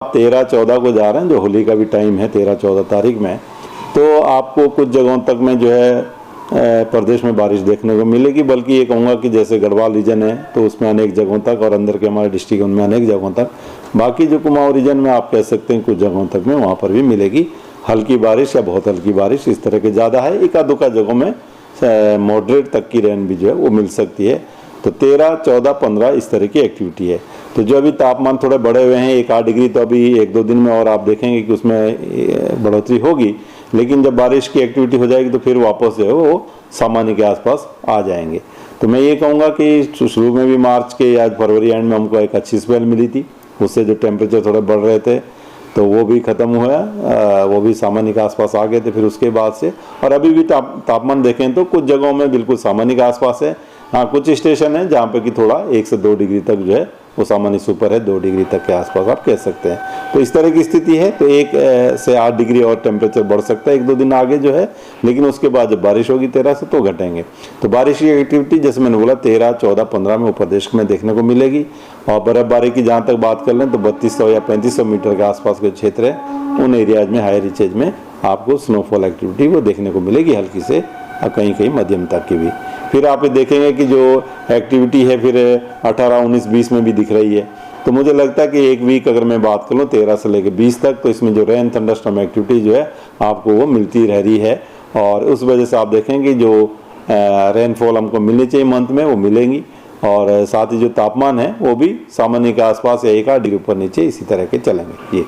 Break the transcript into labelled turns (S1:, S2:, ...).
S1: 13-14 को जा रहे हैं, जो होली का भी टाइम है 13-14 तारीख में, तो आपको कुछ जगहों तक में जो है प्रदेश में बारिश देखने को मिलेगी। बल्कि ये कहूँगा कि जैसे गढ़वाल रीजन है तो उसमें अनेक जगहों तक, और अंदर के हमारे डिस्ट्रिक्ट उनमें अनेक जगहों तक, बाकी जो कुमाऊं रीजन में आप कह सकते हैं कुछ जगहों तक में वहाँ पर भी मिलेगी हल्की बारिश या बहुत हल्की बारिश। इस तरह के ज़्यादा है, एका दुका जगहों में मॉडरेट तक की रेन भी जो है वो मिल सकती है। तो 13, 14, 15 इस तरह की एक्टिविटी है। तो जो अभी तापमान थोड़े बढ़े हुए हैं 1-8 डिग्री, तो अभी 1-2 दिन में और आप देखेंगे कि उसमें बढ़ोतरी होगी। लेकिन जब बारिश की एक्टिविटी हो जाएगी तो फिर वापस जो है वो सामान्य के आसपास आ जाएंगे। तो मैं ये कहूँगा कि शुरू में भी मार्च के या फरवरी एंड में हमको एक अच्छी स्पेल मिली थी, उससे जो टेम्परेचर थोड़े बढ़ रहे थे तो वो भी ख़त्म हुआ, वो भी सामान्य के आसपास आ गए थे फिर उसके बाद से। और अभी भी तापमान देखें तो कुछ जगहों में बिल्कुल सामान्य के आसपास है। हाँ, कुछ स्टेशन है जहाँ पे कि थोड़ा 1 से 2 डिग्री तक जो है वो सामान्य से ऊपर है, 2 डिग्री तक के आसपास आप कह सकते हैं। तो इस तरह की स्थिति है। तो 1 से 8 डिग्री और टेम्परेचर बढ़ सकता है 1-2 दिन आगे जो है, लेकिन उसके बाद जब बारिश होगी 13 से तो घटेंगे। तो बारिश की एक्टिविटी जैसे मैंने बोला 13, 14, 15 में उत्तर प्रदेश में देखने को मिलेगी। और बर्फबारी की जहाँ तक बात कर लें तो 3200 या 3500 मीटर के आसपास के क्षेत्र है, उन एरियाज में, हाई रीचेज में आपको स्नोफॉल एक्टिविटी वो देखने को मिलेगी, हल्की से कहीं कहीं मध्यम तक की भी। फिर आप देखेंगे कि जो एक्टिविटी है फिर 18, 19, 20 में भी दिख रही है। तो मुझे लगता है कि एक वीक अगर मैं बात कर लूँ 13 से लेकर 20 तक, तो इसमें जो रेन थंडरस्टॉर्म एक्टिविटी जो है आपको वो मिलती रह रही है। और उस वजह से आप देखेंगे जो रेनफॉल हमको मिलनी चाहिए मंथ में वो मिलेंगी। और साथ ही जो तापमान है वो भी सामान्य के आसपास या 1-8 डिग्री ऊपर नीचे इसी तरह के चलेंगे। ये